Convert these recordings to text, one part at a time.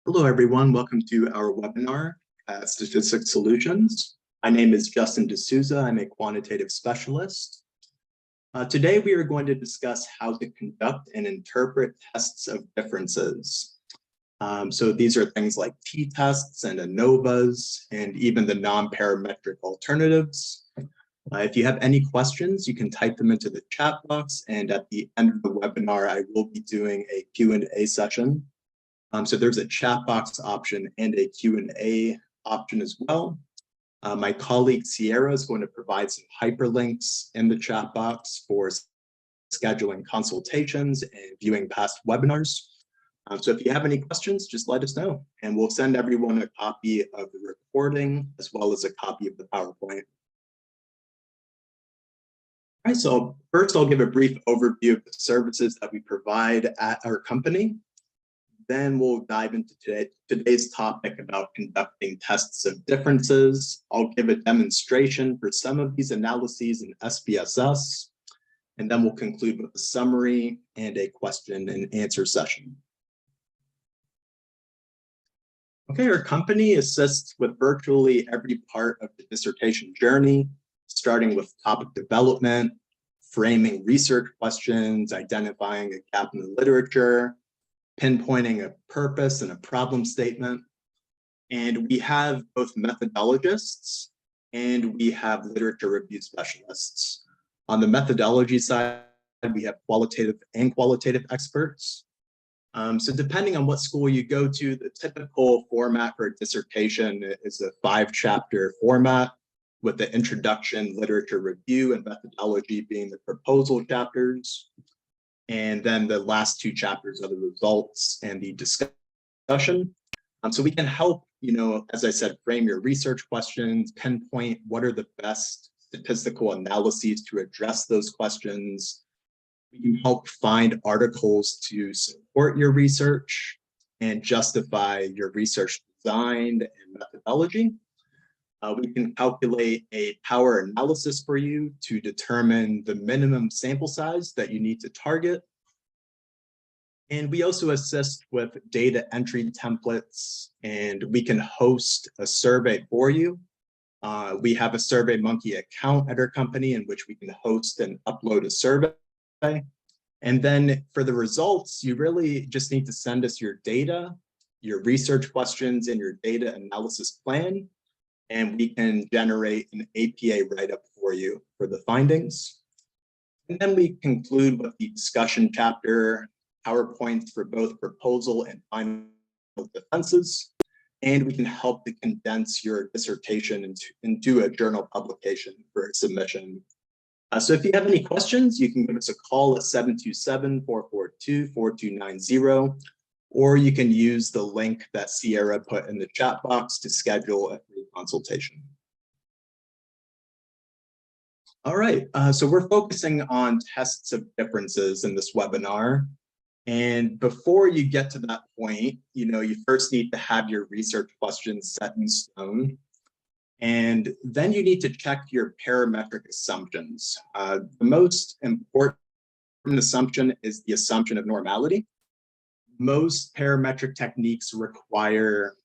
Hello, everyone. Welcome to our webinar, Statistics Solutions. My name is Justin D'Souza. I'm a quantitative specialist. Today, we are going to discuss how to conduct and interpret tests of differences. So these are things like t-tests and ANOVAs, and even the non-parametric alternatives. If you have any questions, you can type them into the chat box, and at the end of the webinar, I will be doing a Q&A session. So there's a chat box option and a Q&A option as well. My colleague Sierra is going to provide some hyperlinks in the chat box for scheduling consultations and viewing past webinars. So if you have any questions, just let us know, and we'll send everyone a copy of the recording as well as a copy of the PowerPoint. All right, so first I'll give a brief overview of the services that we provide at our company. Then we'll dive into today's topic about conducting tests of differences. I'll give a demonstration for some of these analyses in SPSS, and then we'll conclude with a summary and a question and answer session. Okay, our company assists with virtually every part of the dissertation journey, starting with topic development, framing research questions, identifying a gap in the literature, pinpointing a purpose and a problem statement. And we have both methodologists and we have literature review specialists. On the methodology side, we have qualitative and qualitative experts. So depending on what school you go to, the typical format for a dissertation is a 5-chapter format, with the introduction, literature review, and methodology being the proposal chapters. And then the last 2 chapters are the results and the discussion. So we can help, as I said, frame your research questions, pinpoint what are the best statistical analyses to address those questions. We can help find articles to support your research and justify your research design and methodology. We can calculate a power analysis for you to determine the minimum sample size that you need to target. And we also assist with data entry templates, and we can host a survey for you. We have a SurveyMonkey account at our company in which we can host and upload a survey. And then for the results, you really just need to send us your data, your research questions, and your data analysis plan. And we can generate an APA write-up for you for the findings. And then we conclude with the discussion chapter, PowerPoints for both proposal and final defenses. And we can help to condense your dissertation into a journal publication for submission. So if you have any questions, you can give us a call at 727-442-4290. Or you can use the link that Sierra put in the chat box to schedule a free consultation. All right, so we're focusing on tests of differences in this webinar. And before you get to that point, you first need to have your research questions set in stone. And then you need to check your parametric assumptions. The most important assumption is the assumption of normality. Most parametric techniques require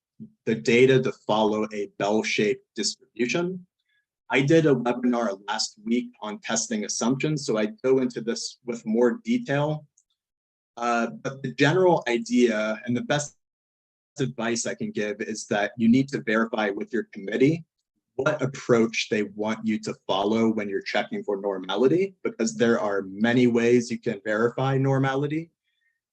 the data to follow a bell-shaped distribution. I did a webinar last week on testing assumptions, so I go into this with more detail. But the general idea and the best advice I can give is that you need to verify with your committee what approach they want you to follow when you're checking for normality, because there are many ways you can verify normality.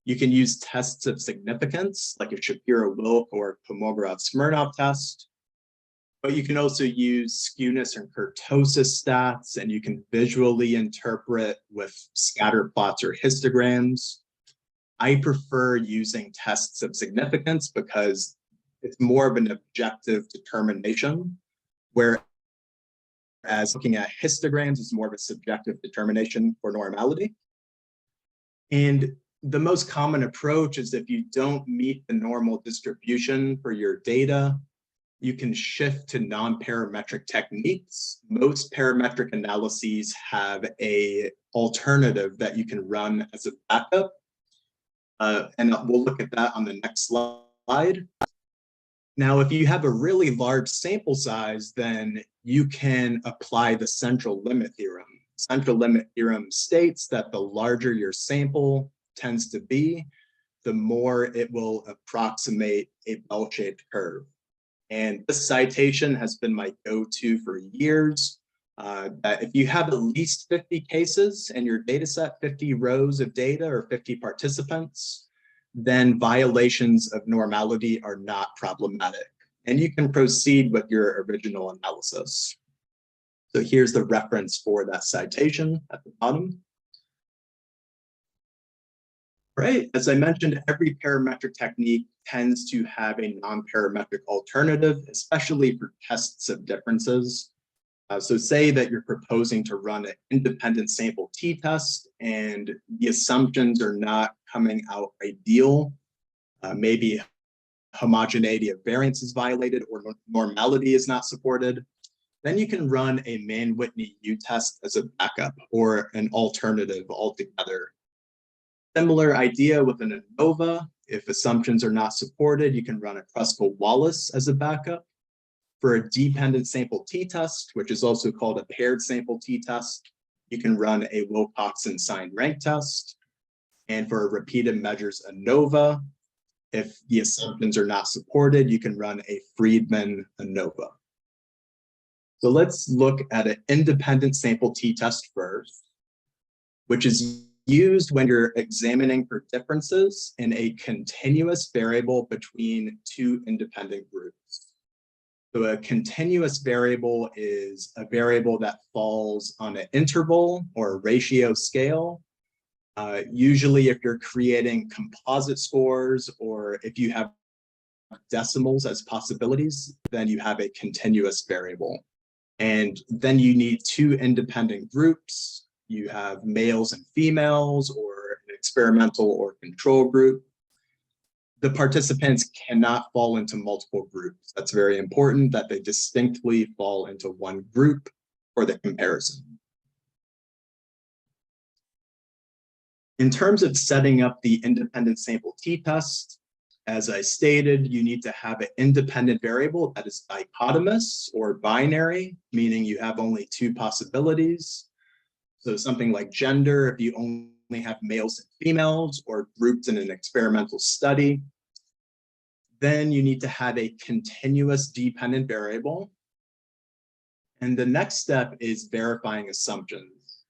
You can use tests of significance, like a Shapiro-Wilk or Kolmogorov-Smirnov test. But you can also use skewness and kurtosis stats, and you can visually interpret with scatter plots or histograms. I prefer using tests of significance because it's more of an objective determination, whereas looking at histograms is more of a subjective determination for normality. And the most common approach is if you don't meet the normal distribution for your data, you can shift to non-parametric techniques. Most parametric analyses have an alternative that you can run as a backup. And we'll look at that on the next slide. applied. Now, if you have a really large sample size, then you can apply the central limit theorem. Central limit theorem states that the larger your sample tends to be, the more it will approximate a bell-shaped curve. And this citation has been my go-to for years. That if you have at least 50 cases in your data set, 50 rows of data or 50 participants, then violations of normality are not problematic. And you can proceed with your original analysis. So here's the reference for that citation at the bottom. Right, as I mentioned, every parametric technique tends to have a non-parametric alternative, especially for tests of differences. So say that you're proposing to run an independent sample t-test and the assumptions are not coming out ideal. Maybe homogeneity of variance is violated or normality is not supported. Then you can run a Mann-Whitney U-test as a backup or an alternative altogether. Similar idea with an ANOVA. If assumptions are not supported, you can run a Kruskal-Wallis as a backup. For a dependent sample t-test, which is also called a paired sample t-test, you can run a Wilcoxon sign rank test. And for a repeated measures ANOVA, if the assumptions are not supported, you can run a Friedman ANOVA. So let's look at an independent sample t-test first, which is used when you're examining for differences in a continuous variable between two independent groups. So a continuous variable is a variable that falls on an interval or a ratio scale. Usually if you're creating composite scores or if you have decimals as possibilities, then you have a continuous variable. And then you need two independent groups. You have males and females or an experimental or control group. The participants cannot fall into multiple groups. That's very important that they distinctly fall into one group for the comparison. In terms of setting up the independent sample t-test, as I stated, you need to have an independent variable that is dichotomous or binary, meaning you have only two possibilities. So something like gender, if you only have males and females or groups in an experimental study. Then you need to have a continuous dependent variable. And the next step is verifying assumptions.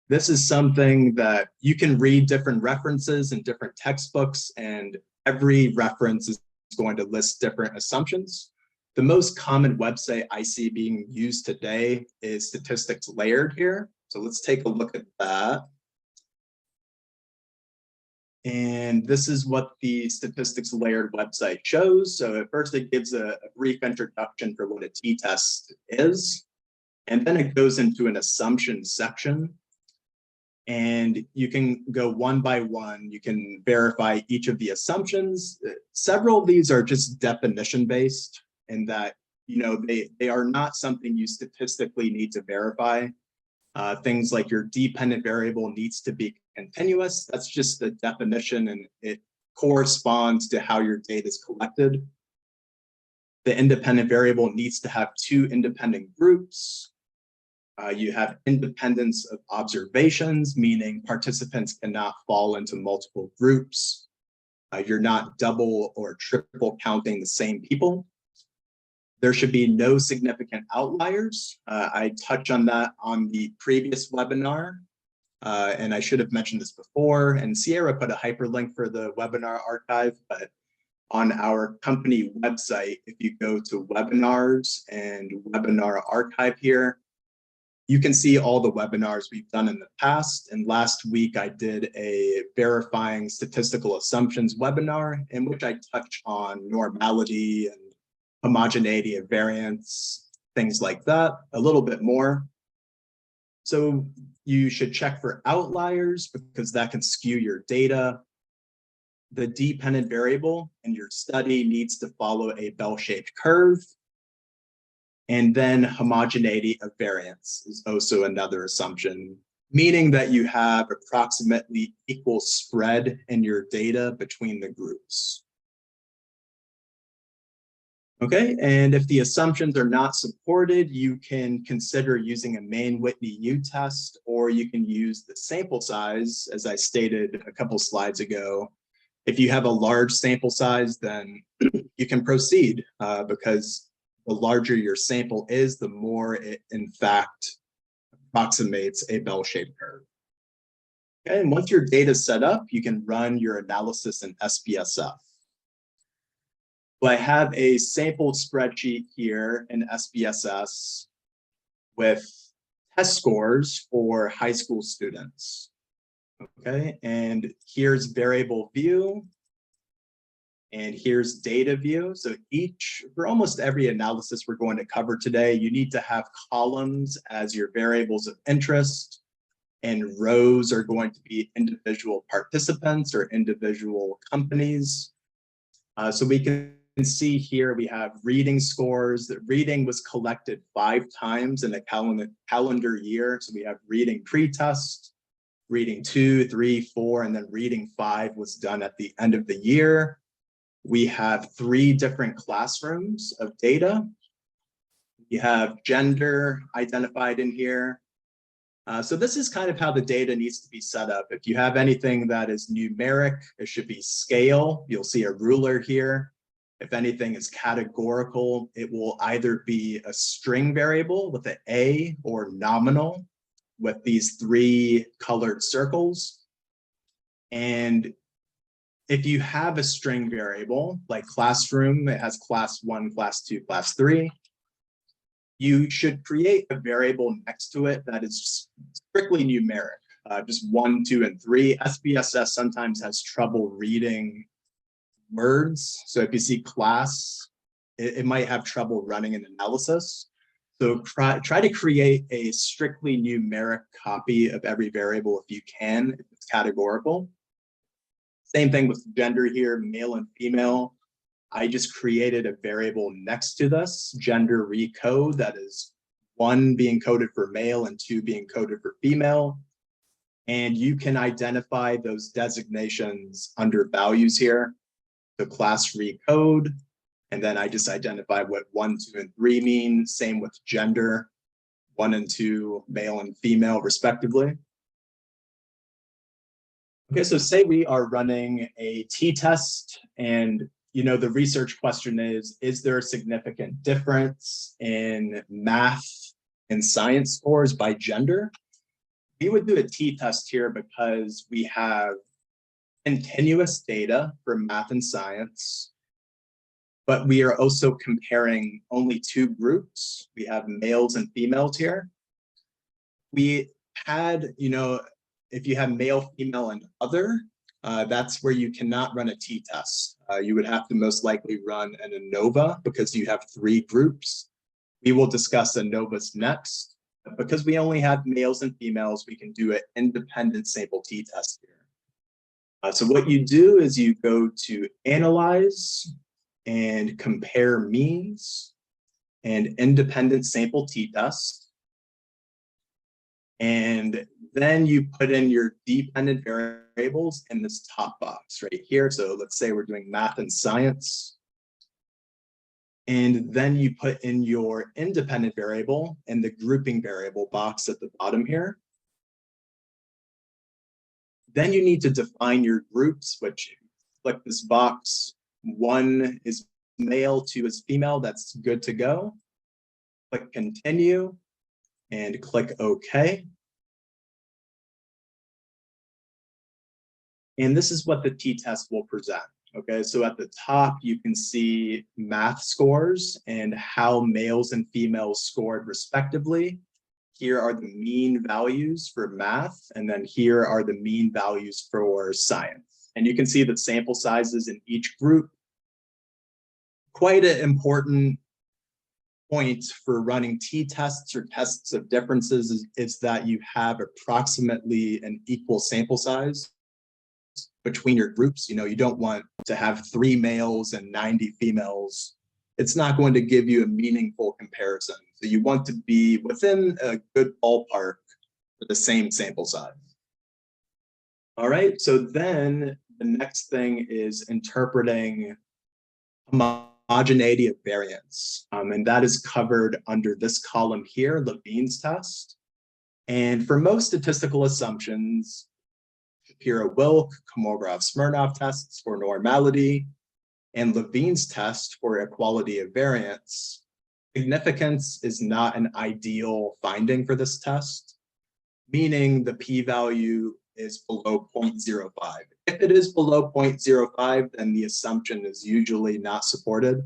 This is something that you can read different references in different textbooks, and every reference is going to list different assumptions. The most common website I see being used today is Statistics Layered here. So let's take a look at that. And this is what the Statistics Layered website shows. So at first it gives a brief introduction for what a t-test is. And then it goes into an assumption section. And you can go one by one. You can verify each of the assumptions. Several of these are just definition based in that, they are not something you statistically need to verify. Things like your dependent variable needs to be continuous. That's just the definition and it corresponds to how your data is collected. The independent variable needs to have two independent groups. You have independence of observations, meaning participants cannot fall into multiple groups. You're not double or triple counting the same people. There should be no significant outliers. I touched on that on the previous webinar, and I should have mentioned this before, and Sierra put a hyperlink for the webinar archive, but on our company website, if you go to webinars and webinar archive here, you can see all the webinars we've done in the past. And last week I did a verifying statistical assumptions webinar in which I touched on normality and homogeneity of variance, things like that, a little bit more. So you should check for outliers because that can skew your data. The dependent variable in your study needs to follow a bell-shaped curve. And then homogeneity of variance is also another assumption, meaning that you have approximately equal spread in your data between the groups. Okay, and if the assumptions are not supported, you can consider using a Mann-Whitney test, or you can use the sample size, as I stated a couple slides ago. If you have a large sample size, then you can proceed because the larger your sample is, the more it in fact approximates a bell-shaped curve. Okay, and once your data is set up, you can run your analysis in SPSS. So I have a sample spreadsheet here in SPSS with test scores for high school students. Okay, and here's variable view, and here's data view. So for almost every analysis we're going to cover today, you need to have columns as your variables of interest, and rows are going to be individual participants or individual companies. So we can see here we have reading scores. That reading was collected 5 times in a calendar year. So we have reading pre-test, reading 2, 3, 4, and then reading 5 was done at the end of the year. We have 3 different classrooms of data. You have gender identified in here. So this is kind of how the data needs to be set up. If you have anything that is numeric, it should be scale. You'll see a ruler here. If anything is categorical, it will either be a string variable with an A or nominal with these 3 colored circles. And if you have a string variable like classroom, it has class 1, class 2, class 3. You should create a variable next to it that is strictly numeric, just 1, 2, and 3. SPSS sometimes has trouble reading words. So if you see class, it might have trouble running an analysis. So try to create a strictly numeric copy of every variable if you can, if it's categorical. Same thing with gender here, male and female. I just created a variable next to this, gender recode, that is 1 being coded for male and 2 being coded for female. And you can identify those designations under values here. So class recode, and then I just identify what 1, 2, and 3 mean. Same with gender, 1 and 2, male and female, respectively. Okay, so say we are running a t-test, and the research question is there a significant difference in math and science scores by gender? We would do a t-test here because we have continuous data for math and science, but we are also comparing only 2 groups. We have males and females here. We had, if you have male, female, and other, that's where you cannot run a t-test. You would have to most likely run an ANOVA because you have 3 groups. We will discuss ANOVAs next. Because we only have males and females, we can do an independent sample t-test here. So what you do is you go to Analyze and Compare Means and Independent Sample t-test. And then you put in your dependent variables in this top box right here. So let's say we're doing math and science. And then you put in your independent variable in the grouping variable box at the bottom here. Then you need to define your groups, which click this box. 1 is male, 2 is female. That's good to go. Click Continue and click OK. And this is what the t-test will present. Okay, so at the top, you can see math scores and how males and females scored respectively. Here are the mean values for math, and then here are the mean values for science. And you can see the sample sizes in each group. Quite an important point for running t-tests or tests of differences is that you have approximately an equal sample size between your groups. You don't want to have 3 males and 90 females. It's not going to give you a meaningful comparison. So you want to be within a good ballpark for the same sample size. All right, so then the next thing is interpreting homogeneity of variance, and that is covered under this column here, Levine's test. And for most statistical assumptions, Shapiro-Wilk, Kolmogorov-Smirnov tests for normality, and Levine's test for equality of variance, significance is not an ideal finding for this test, meaning the p-value is below 0.05. If it is below 0.05, then the assumption is usually not supported.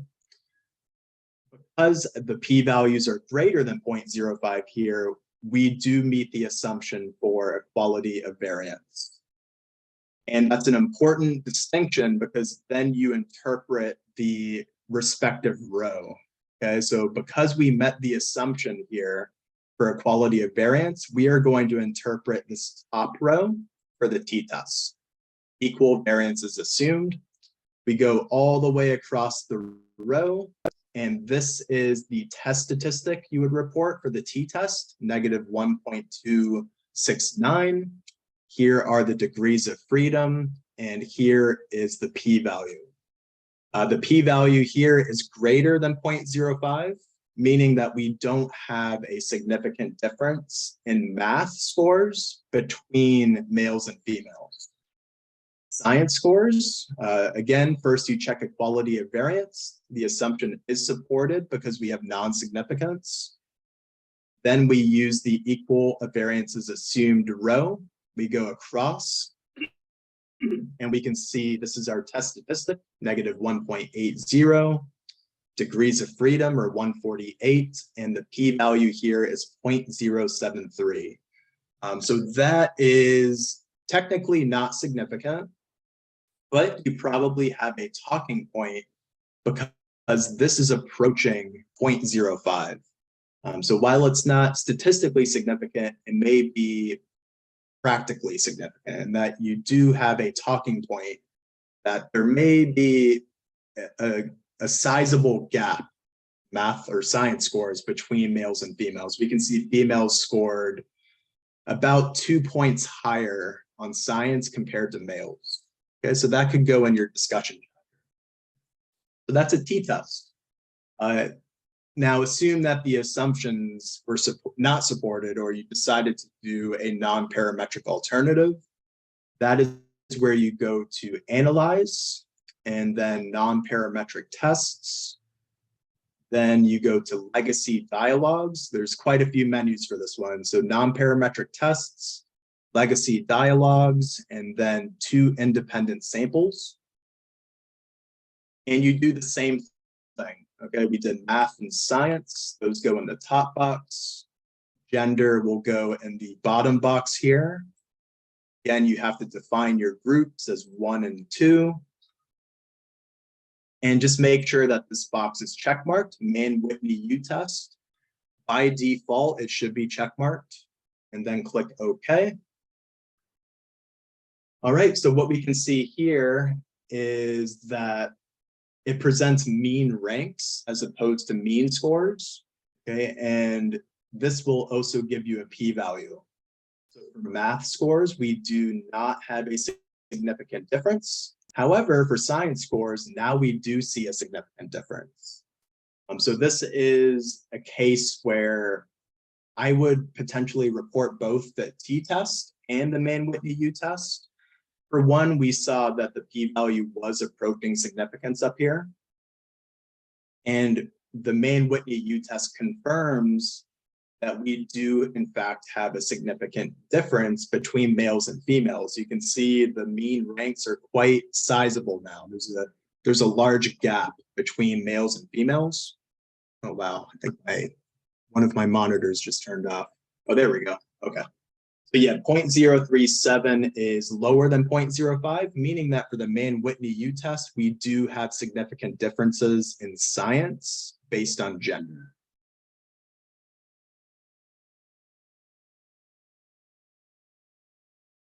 Because the p-values are greater than 0.05 here, we do meet the assumption for equality of variance. And that's an important distinction because then you interpret the respective row. Okay, so because we met the assumption here for equality of variance, we are going to interpret this top row for the t-test. Equal variance is assumed. We go all the way across the row, and this is the test statistic you would report for the t-test, negative 1.269. Here are the degrees of freedom, and here is the p-value. The p-value here is greater than 0.05, meaning that we don't have a significant difference in math scores between males and females. Science scores, again, first you check equality of variance. The assumption is supported because we have non-significance. Then we use the equal of variances assumed row. We go across, and we can see this is our test statistic, negative 1.80. Degrees of freedom are 148, and the p-value here is 0.073. So that is technically not significant, but you probably have a talking point because this is approaching 0.05. So while it's not statistically significant, it may be practically significant, and that you do have a talking point that there may be a sizable gap, math or science scores, between males and females. We can see females scored about 2 points higher on science compared to males. Okay, so that could go in your discussion. So that's a t-test. Now assume that the assumptions were not supported, or you decided to do a non-parametric alternative. That is where you go to analyze, and then non-parametric tests. Then you go to legacy dialogues. There's quite a few menus for this one. So non-parametric tests, legacy dialogues, and then 2 independent samples. And you do the same thing. Okay, we did math and science. Those go in the top box. Gender will go in the bottom box here. Again, you have to define your groups as 1 and 2. And just make sure that this box is checkmarked, Mann-Whitney U-test. By default, it should be checkmarked. And then click OK. All right, so what we can see here is that it presents mean ranks as opposed to mean scores, okay? And this will also give you a p-value. So for math scores, we do not have a significant difference. However, for science scores, now we do see a significant difference. So this is a case where I would potentially report both the t-test and the Mann-Whitney U-test. For one, we saw that the p-value was approaching significance up here. And the Mann-Whitney U-test confirms that we do, in fact, have a significant difference between males and females. You can see the mean ranks are quite sizable now. There's a large gap between males and females. Oh, wow. I think one of my monitors just turned off. Oh, there we go. Okay. So yeah, 0.037 is lower than 0.05, meaning that for the Mann-Whitney U-test, we do have significant differences in science based on gender.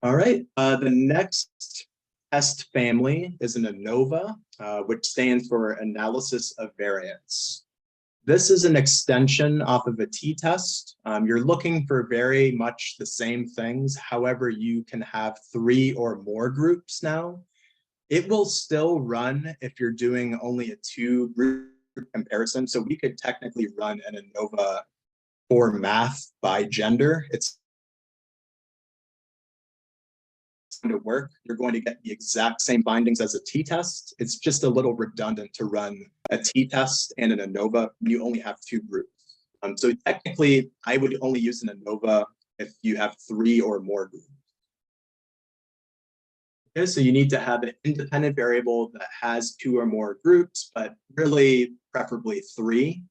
All right, the next test family is an ANOVA, which stands for Analysis of Variance. This is an extension off of a t-test. You're looking for very much the same things. However, you can have 3 or more groups now It will still run if you're doing only a 2-group comparison. So we could technically run an ANOVA for math by gender. It's going to work. You're going to get the exact same findings as a t-test. It's just a little redundant to run a t-test and an ANOVA when you only have 2 groups. So technically, I would only use an ANOVA if you have 3 or more groups. Okay, so you need to have an independent variable that has 2 or more groups, but really preferably 3.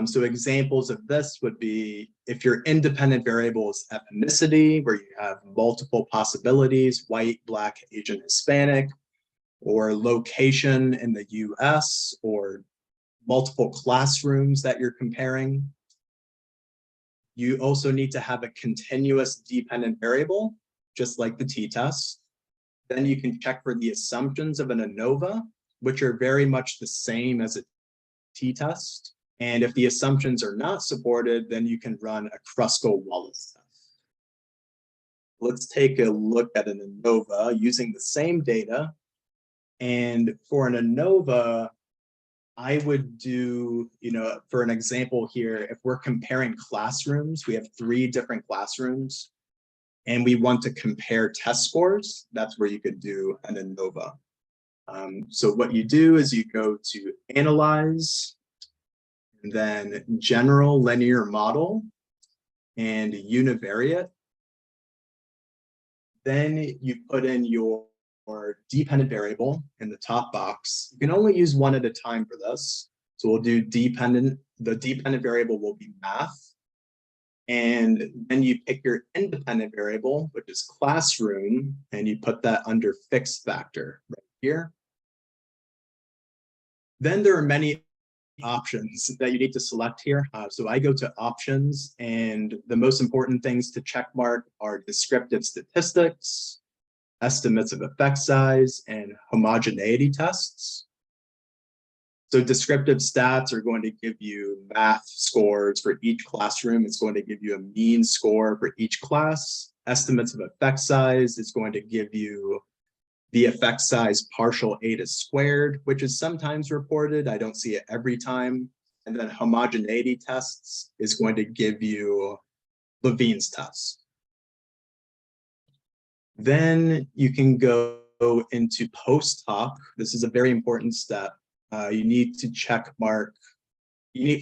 So examples of this would be if your independent variable is ethnicity, where you have multiple possibilities, white, Black, Asian, Hispanic, or location in the US, or multiple classrooms that you're comparing. You also need to have a continuous dependent variable, just like the t-test. Then you can check for the assumptions of an ANOVA, which are very much the same as a t-test. And if the assumptions are not supported, then you can run a Kruskal-Wallis test. Let's take a look at an ANOVA using the same data. And for an ANOVA, I would do, for an example here, if we're comparing classrooms, we have 3 different classrooms, and we want to compare test scores, that's where you could do an ANOVA. So what you do is you go to Analyze, and then General Linear Model, and Univariate. Then you put in your dependent variable in the top box. You can only use one at a time for this. So we'll do dependent. The dependent variable will be math. And then you pick your independent variable, which is classroom, and you put that under fixed factor right here. Then there are many options that you need to select here. So I go to options, and the most important things to check mark are descriptive statistics, estimates of effect size, and homogeneity tests. So descriptive stats are going to give you math scores for each classroom. It's going to give you a mean score for each class. Estimates of effect size is going to give you the effect size partial eta squared, which is sometimes reported. I don't see it every time. And then homogeneity tests is going to give you Levene's test. Then you can go into post hoc. This is a very important step. You need to check mark.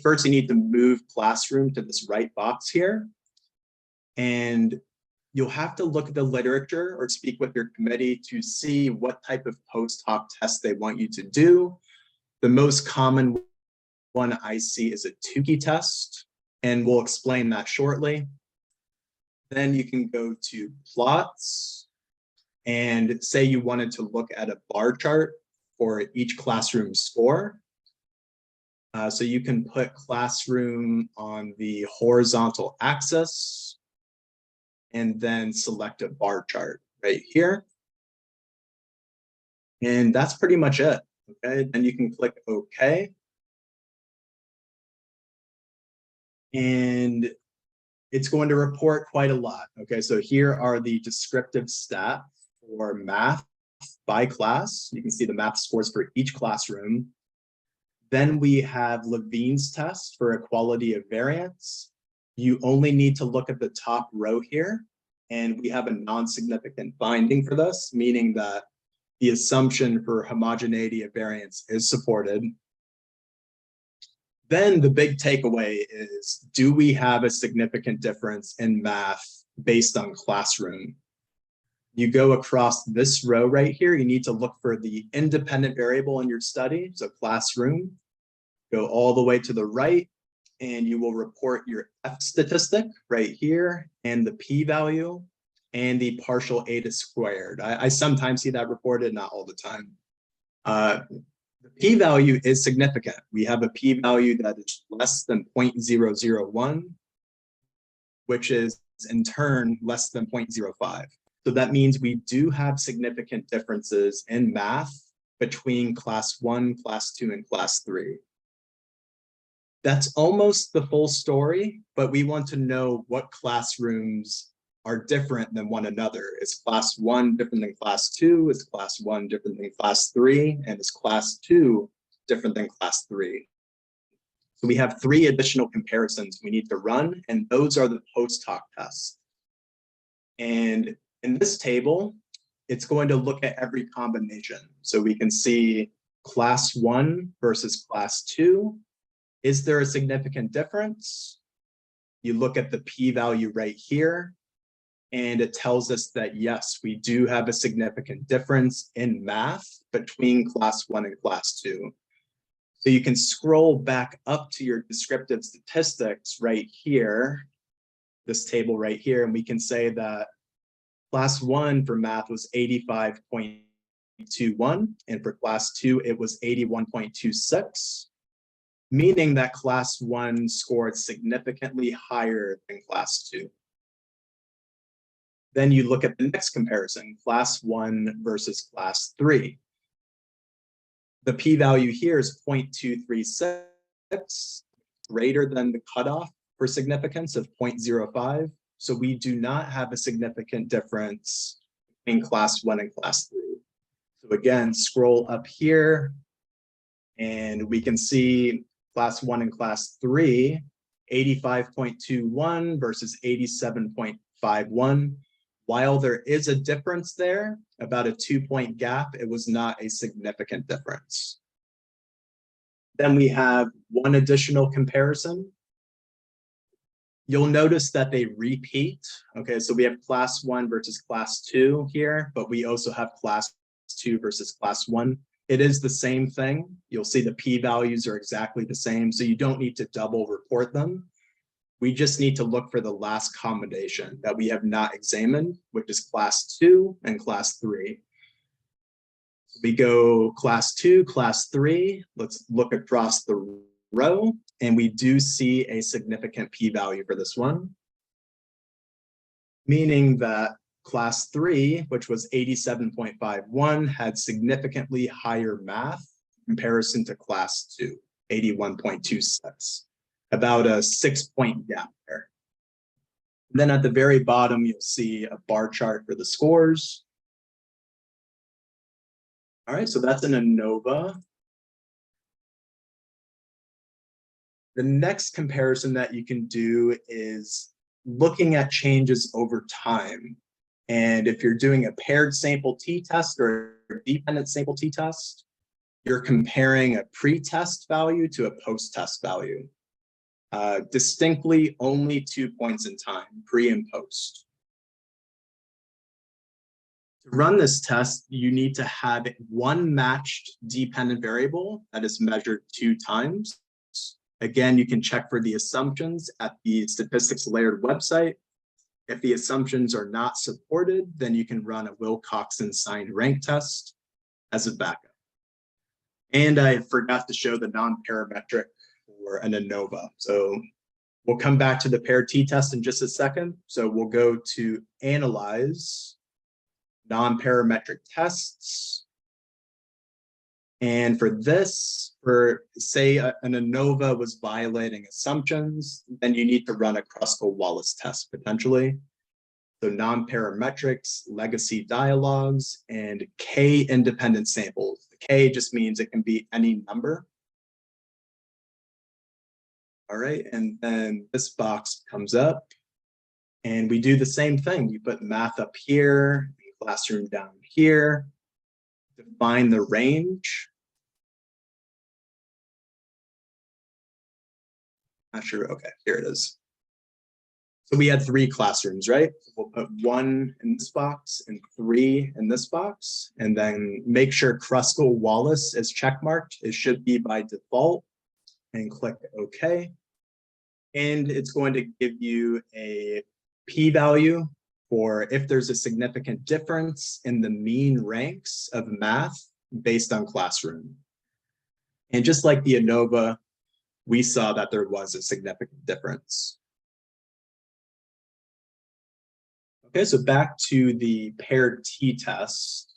First, you need to move classroom to this right box here. And you'll have to look at the literature or speak with your committee to see what type of post hoc test they want you to do. The most common one I see is a Tukey test, and we'll explain that shortly. Then you can go to plots and say you wanted to look at a bar chart for each classroom score. So you can put classroom on the horizontal axis and then select a bar chart right here. And that's pretty much it. Okay, then you can click OK. And it's going to report quite a lot. Okay, so here are the descriptive stats for math by class. You can see the math scores for each classroom. Then we have Levene's test for equality of variance. You only need to look at the top row here, and we have a non-significant finding for this, meaning that the assumption for homogeneity of variance is supported. Then the big takeaway is, do we have a significant difference in math based on classroom? You go across this row right here, you need to look for the independent variable in your study, so classroom. Go all the way to the right, and you will report your F statistic right here, and the p-value, and the partial eta squared. I sometimes see that reported, not all the time. The p-value is significant. We have a p-value that is less than 0.001, which is in turn less than 0.05. So that means we do have significant differences in math between class 1, class 2, and class 3. That's almost the full story, but we want to know what classrooms are different than one another. Is class 1 different than class 2? Is class 1 different than class 3? And is class 2 different than class 3? So we have 3 additional comparisons we need to run, and those are the post hoc tests. And in this table, it's going to look at every combination. So we can see class 1 versus class 2. Is there a significant difference? You look at the p-value right here, and it tells us that yes, we do have a significant difference in math between class 1 and class 2. So you can scroll back up to your descriptive statistics right here, this table right here, and we can say that class 1 for math was 85.21, and for class 2, it was 81.26, meaning that class 1 scored significantly higher than class 2. Then you look at the next comparison, class 1 versus class 3. The p-value here is 0.236, greater than the cutoff for significance of 0.05. So we do not have a significant difference in class 1 and class 3. So again, scroll up here, and we can see class 1 and class 3, 85.21 versus 87.51. While there is a difference there, about a 2-point gap, it was not a significant difference. Then we have one additional comparison. You'll notice that they repeat. Okay, so we have class 1 versus class 2 here, but we also have class 2 versus class 1. It is the same thing. You'll see the p-values are exactly the same, so you don't need to double report them. We just need to look for the last combination that we have not examined, which is class 2 and class 3. So we go class 2, class 3. Let's look across the row, and we do see a significant p-value for this one, meaning that class 3, which was 87.51, had significantly higher math in comparison to class 2, 81.26. About a 6-point gap there. And then at the very bottom, you'll see a bar chart for the scores. All right, so that's an ANOVA. The next comparison that you can do is looking at changes over time. And if you're doing a paired sample t-test or a dependent sample t-test, you're comparing a pre-test value to a post-test value. Distinctly only 2 points in time, pre and post. To run this test, you need to have one matched dependent variable that is measured 2 times. Again, you can check for the assumptions at the statistics layered website. If the assumptions are not supported, then you can run a Wilcoxon signed rank test as a backup. And I forgot to show the non-parametric or an ANOVA. So we'll come back to the paired t-test in just a second. So we'll go to Analyze, Non-Parametric Tests. And for this, for say an ANOVA was violating assumptions, then you need to run a Kruskal-Wallis test potentially. So non-parametrics, legacy dialogues, and K independent samples. The K just means it can be any number. All right, and then this box comes up, and we do the same thing. We put math up here, classroom down here, define the range. Not sure, okay, here it is. So we had 3 classrooms, right? We'll put 1 in this box and 3 in this box, and then make sure Kruskal-Wallis is checkmarked. It should be by default, and click OK. And it's going to give you a p-value for if there's a significant difference in the mean ranks of math based on classroom. And just like the ANOVA, we saw that there was a significant difference. Okay, so back to the paired t-test,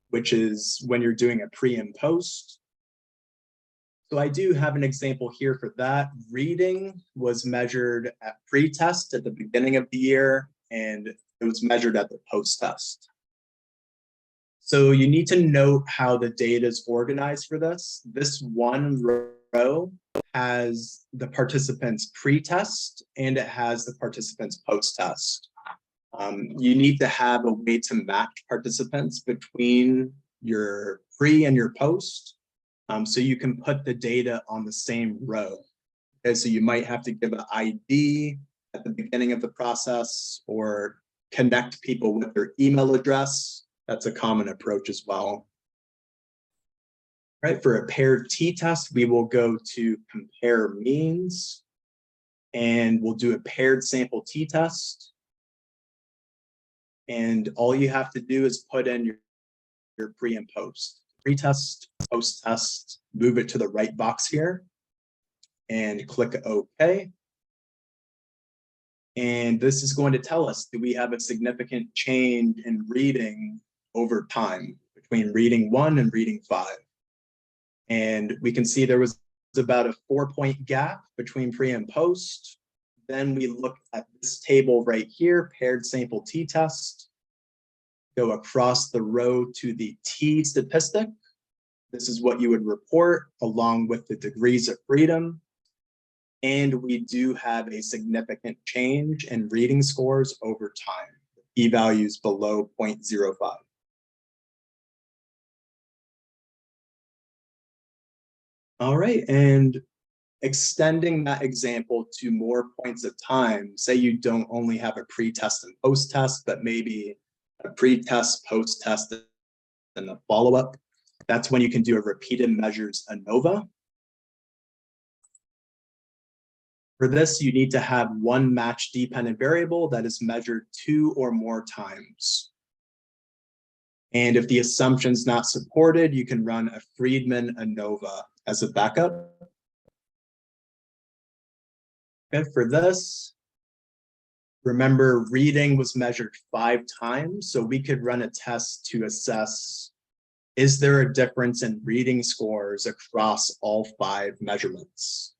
which is when you're doing a pre and post. So I do have an example here for that. Reading was measured at pre-test at the beginning of the year, and it was measured at the post-test. So you need to note how the data is organized for this. This one row has the participants pre-test and it has the participants post-test. You need to have a way to match participants between your pre and your post, so you can put the data on the same row. Okay, so you might have to give an ID at the beginning of the process or connect people with their email address. That's a common approach as well. Right, for a paired t-test, we will go to compare means, and we'll do a paired sample t-test. And all you have to do is put in your pre and post. Pre-test, post-test, move it to the right box here, and click OK. And this is going to tell us, do we have a significant change in reading over time between reading 1 and reading 5? And we can see there was about a 4-point gap between pre and post. Then we look at this table right here, paired sample t-test, go across the row to the t statistic. This is what you would report along with the degrees of freedom. And we do have a significant change in reading scores over time, p-values below 0.05. All right, and extending that example to more points of time, say you don't only have a pre-test and post-test, but maybe a pre-test, post-test, and a follow-up. That's when you can do a repeated measures ANOVA. For this, you need to have one match-dependent variable that is measured 2 or more times. And if the assumption's not supported, you can run a Friedman ANOVA as a backup. Okay, for this, remember reading was measured 5 times, so we could run a test to assess, is there a difference in reading scores across all 5 measurements?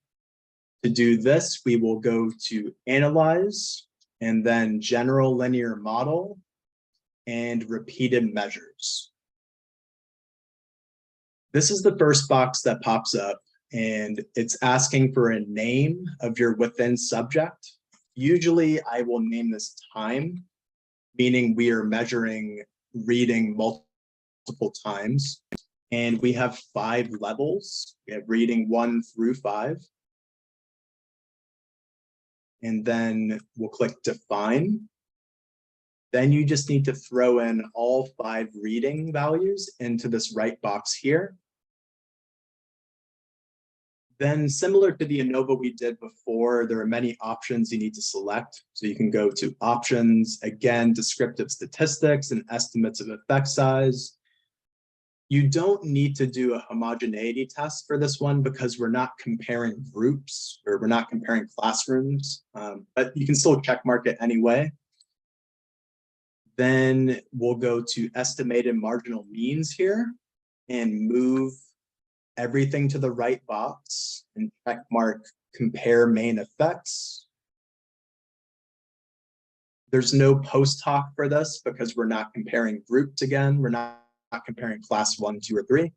To do this, we will go to Analyze, and then General Linear Model, and Repeated Measures. This is the first box that pops up, and it's asking for a name of your within subject. Usually I will name this time, meaning we are measuring reading multiple times. And we have 5 levels. We have reading 1 through 5. And then we'll click Define. Then you just need to throw in all 5 reading values into this right box here. Then similar to the ANOVA we did before, there are many options you need to select. So you can go to Options, again, Descriptive Statistics and Estimates of Effect Size. You don't need to do a homogeneity test for this one because we're not comparing groups or we're not comparing classrooms, but you can still check mark it anyway. Then we'll go to Estimated Marginal Means here and move everything to the right box and check mark Compare Main Effects. There's no post hoc for this because we're not comparing groups again. We're not comparing class 1, 2, or 3.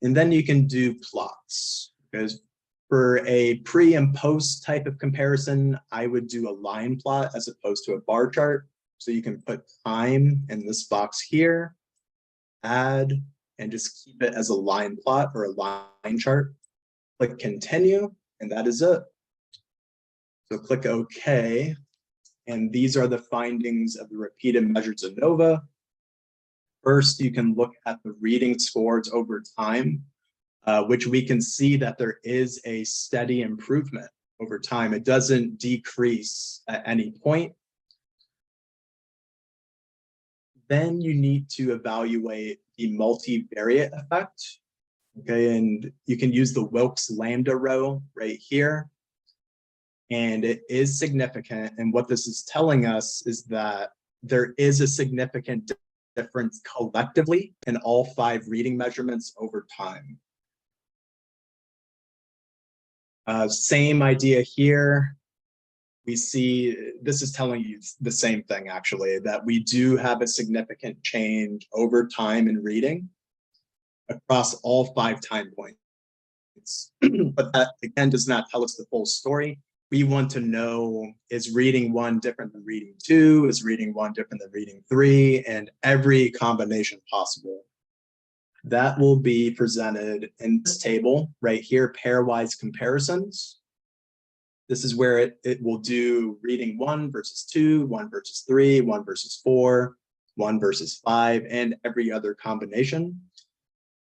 And then you can do plots, because for a pre and post type of comparison, I would do a line plot as opposed to a bar chart. So you can put time in this box here, add, and just keep it as a line plot or a line chart. Click continue, and that is it. So click OK. And these are the findings of the repeated measures ANOVA. First, you can look at the reading scores over time, which we can see that there is a steady improvement over time. It doesn't decrease at any point. Then you need to evaluate the multivariate effect. Okay, and you can use the Wilks lambda row right here. And it is significant. And what this is telling us is that there is a significant difference collectively in all 5 reading measurements over time. Same idea here. We see, this is telling you the same thing actually, that we do have a significant change over time in reading across all 5 time points. But that again does not tell us the full story. We want to know, is reading 1 different than reading 2? Is reading 1 different than reading 3? And every combination possible. That will be presented in this table right here, pairwise comparisons. This is where it will do reading 1 versus 2, 1 versus 3, 1 versus 4, 1 versus 5, and every other combination.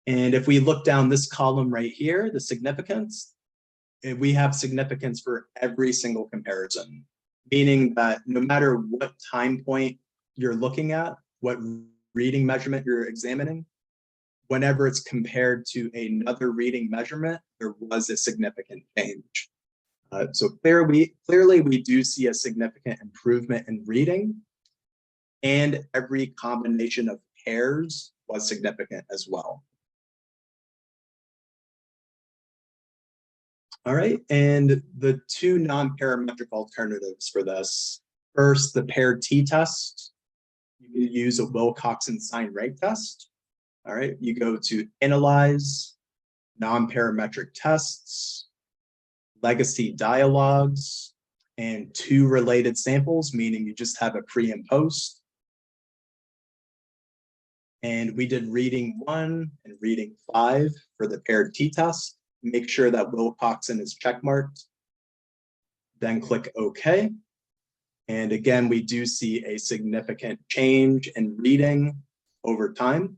And if we look down this column right here, the significance, we have significance for every single comparison, meaning that no matter what time point you're looking at, what reading measurement you're examining, whenever it's compared to another reading measurement, there was a significant change. So clearly we do see a significant improvement in reading, and every combination of pairs was significant as well. All right, and the 2 non-parametric alternatives for this. First, the paired t-test. You can use a Wilcoxon sign rank test. All right, you go to Analyze, Non-Parametric Tests, Legacy Dialogues, and 2 related samples, meaning you just have a pre and post. And we did reading 1 and reading 5 for the paired t-test. Make sure that Wilcoxon is checkmarked. Then click OK. And again, we do see a significant change in reading over time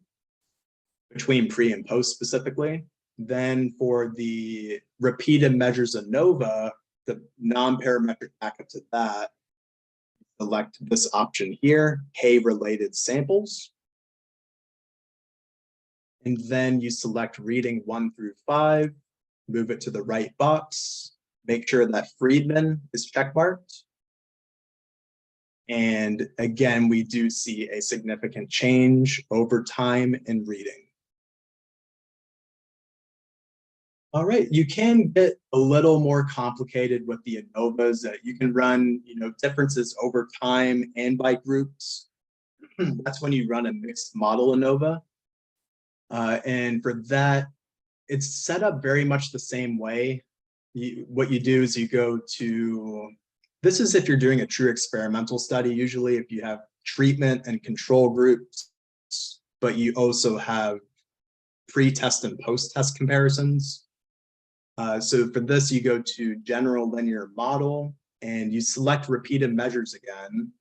between pre and post specifically. Then for the repeated measures ANOVA, the non-parametric backup to that, select this option here, K-related samples. And then you select reading 1 through 5, move it to the right box, make sure that Friedman is checkmarked. And again, we do see a significant change over time in reading. All right, you can get a little more complicated with the ANOVAs. You can run, differences over time and by groups. That's when you run a mixed model ANOVA. And for that, it's set up very much the same way. What you do is you go to, this is if you're doing a true experimental study, usually if you have treatment and control groups, but you also have pre-test and post-test comparisons. So for this, you go to General Linear Model, and you select repeated measures again.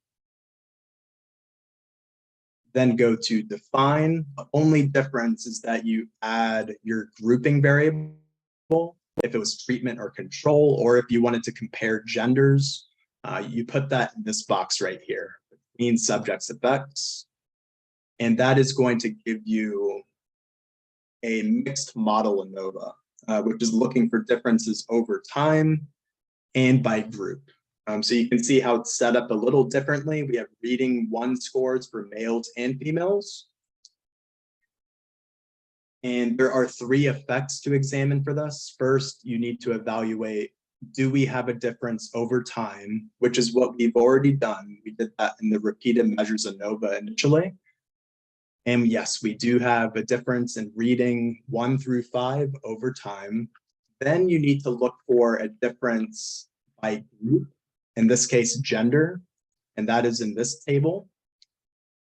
Then go to Define. The only difference is that you add your grouping variable, if it was treatment or control, or if you wanted to compare genders, you put that in this box right here, mean subjects effects. And that is going to give you a mixed model ANOVA. Which is looking for differences over time and by group. So you can see how it's set up a little differently. We have reading 1 scores for males and females. And there are 3 effects to examine for this. First, you need to evaluate, do we have a difference over time, which is what we've already done. We did that in the repeated measures ANOVA initially. And yes, we do have a difference in reading 1 through 5 over time. Then you need to look for a difference by group, in this case, gender, and that is in this table.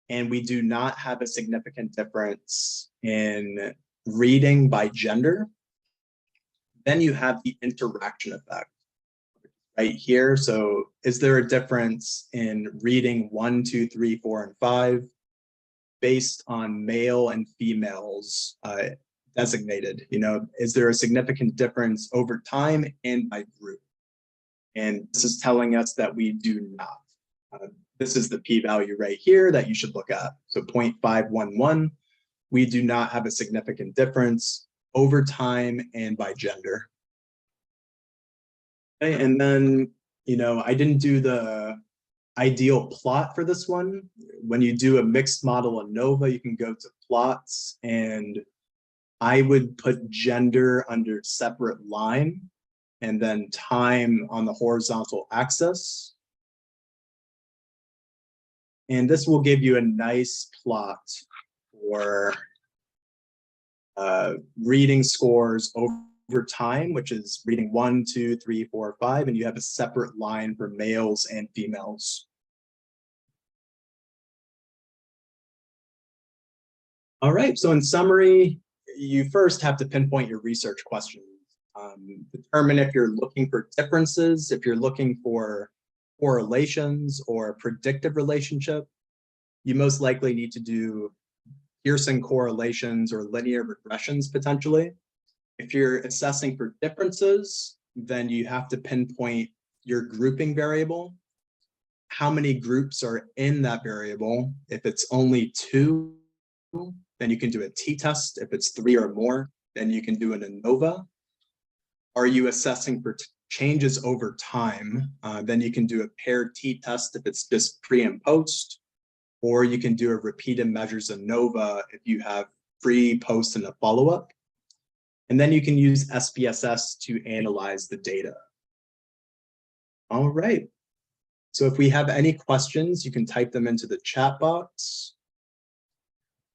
And we do not have a significant difference in reading by gender. Then you have the interaction effect right here. So is there a difference in reading 1, 2, 3, 4, and 5? Based on male and females designated, is there a significant difference over time and by group? And this is telling us that we do not. This is the p-value right here that you should look at. So 0.511, we do not have a significant difference over time and by gender. Okay, and then, I didn't do the ideal plot for this one. When you do a mixed model ANOVA, you can go to plots, and I would put gender under separate line. and then time on the horizontal axis. And this will give you a nice plot for reading scores over time, which is reading 1, 2, 3, 4, 5, and you have a separate line for males and females. All right, so in summary, you first have to pinpoint your research questions. Determine if you're looking for differences, if you're looking for correlations or predictive relationship. You most likely need to do Pearson correlations or linear regressions potentially. If you're assessing for differences, then you have to pinpoint your grouping variable. How many groups are in that variable? If it's only 2, then you can do a t-test. If it's 3 or more, then you can do an ANOVA. Are you assessing for changes over time? Then you can do a paired t-test if it's just pre and post, or you can do a repeated measures ANOVA if you have pre, post, and a follow-up. And then you can use SPSS to analyze the data. All right. So if we have any questions, you can type them into the chat box.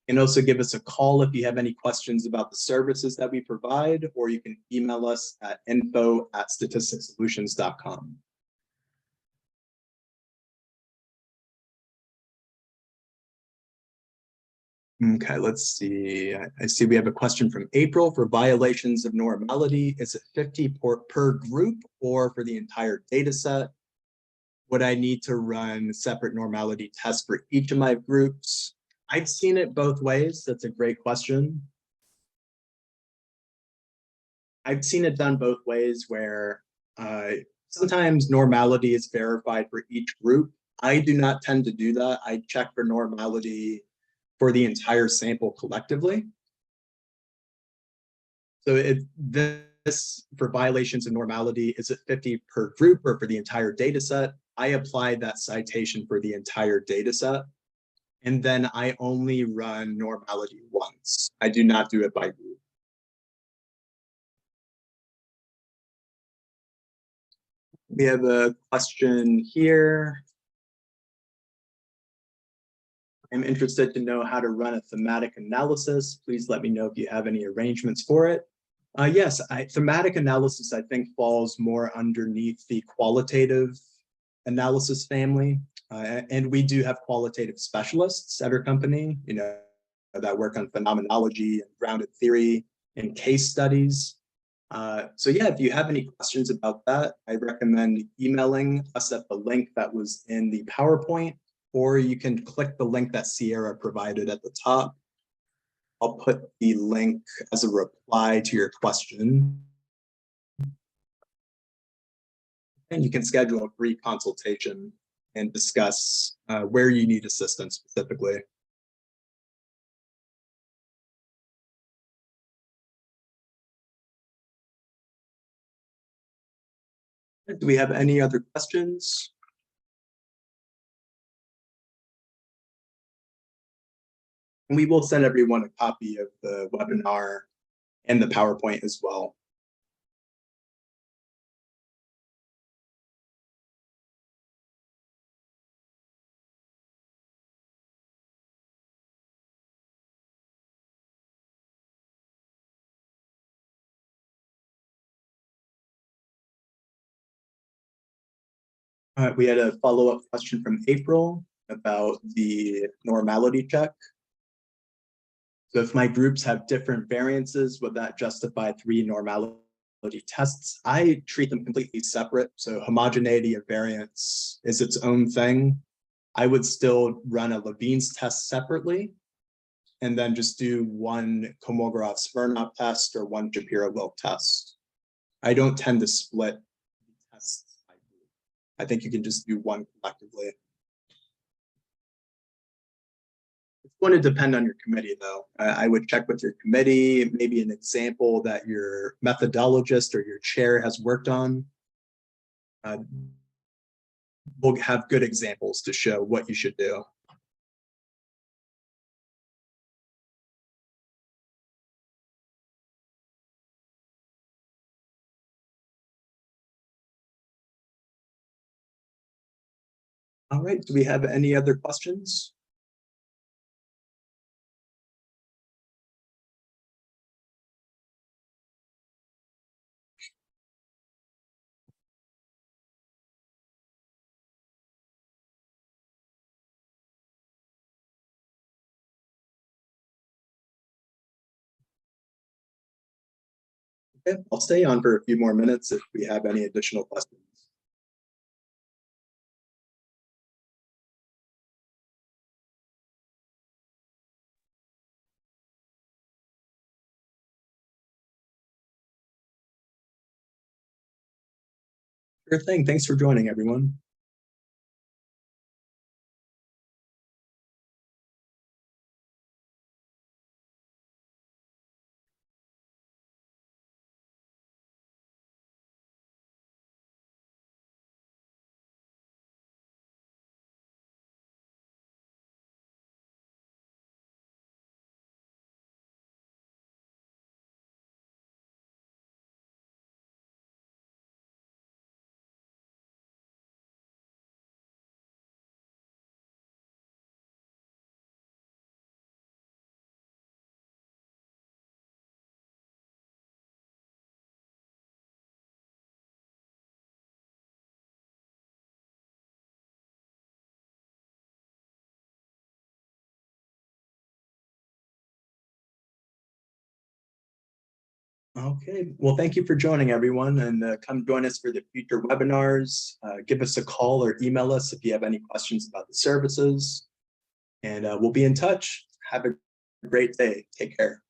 And also give us a call if you have any questions about the services that we provide, or you can email us at info@statisticsolutions.com. Okay, let's see. I see we have a question from April. For violations of normality, is it 50 per group or for the entire data set? Would I need to run separate normality tests for each of my groups? I've seen it both ways. That's a great question. I've seen it done both ways where sometimes normality is verified for each group. I do not tend to do that. I check for normality for the entire sample collectively. So this for violations of normality, is it 50 per group or for the entire data set? I apply that citation for the entire data set. And then I only run normality once. I do not do it by group. We have a question here. I'm interested to know how to run a thematic analysis. Please let me know if you have any arrangements for it. Yes, thematic analysis, I think, falls more underneath the qualitative analysis family. And we do have qualitative specialists at our company, that work on phenomenology and grounded theory and case studies. So yeah, if you have any questions about that, I recommend emailing us at the link that was in the PowerPoint, or you can click the link that Sierra provided at the top. I'll put the link as a reply to your question. And you can schedule a free consultation and discuss where you need assistance specifically. Do we have any other questions? And we will send everyone a copy of the webinar and the PowerPoint as well. We had a follow-up question from April about the normality check. So if my groups have different variances, would that justify 3 normality tests? I treat them completely separate. So homogeneity of variance is its own thing. I would still run a Levene's test separately, and then just do 1 Kolmogorov-Smirnov test or 1 Shapiro-Wilk test. I don't tend to split tests. I think you can just do 1 collectively. It's going to depend on your committee, though. I would check with your committee, maybe an example that your methodologist or your chair has worked on. We'll have good examples to show what you should do. All right, do we have any other questions? Okay, I'll stay on for a few more minutes if we have any additional questions. Sure thing. Thanks for joining, everyone. Okay, well, thank you for joining, everyone, and come join us for the future webinars. Give us a call or email us if you have any questions about the services, and we'll be in touch. Have a great day. Take care.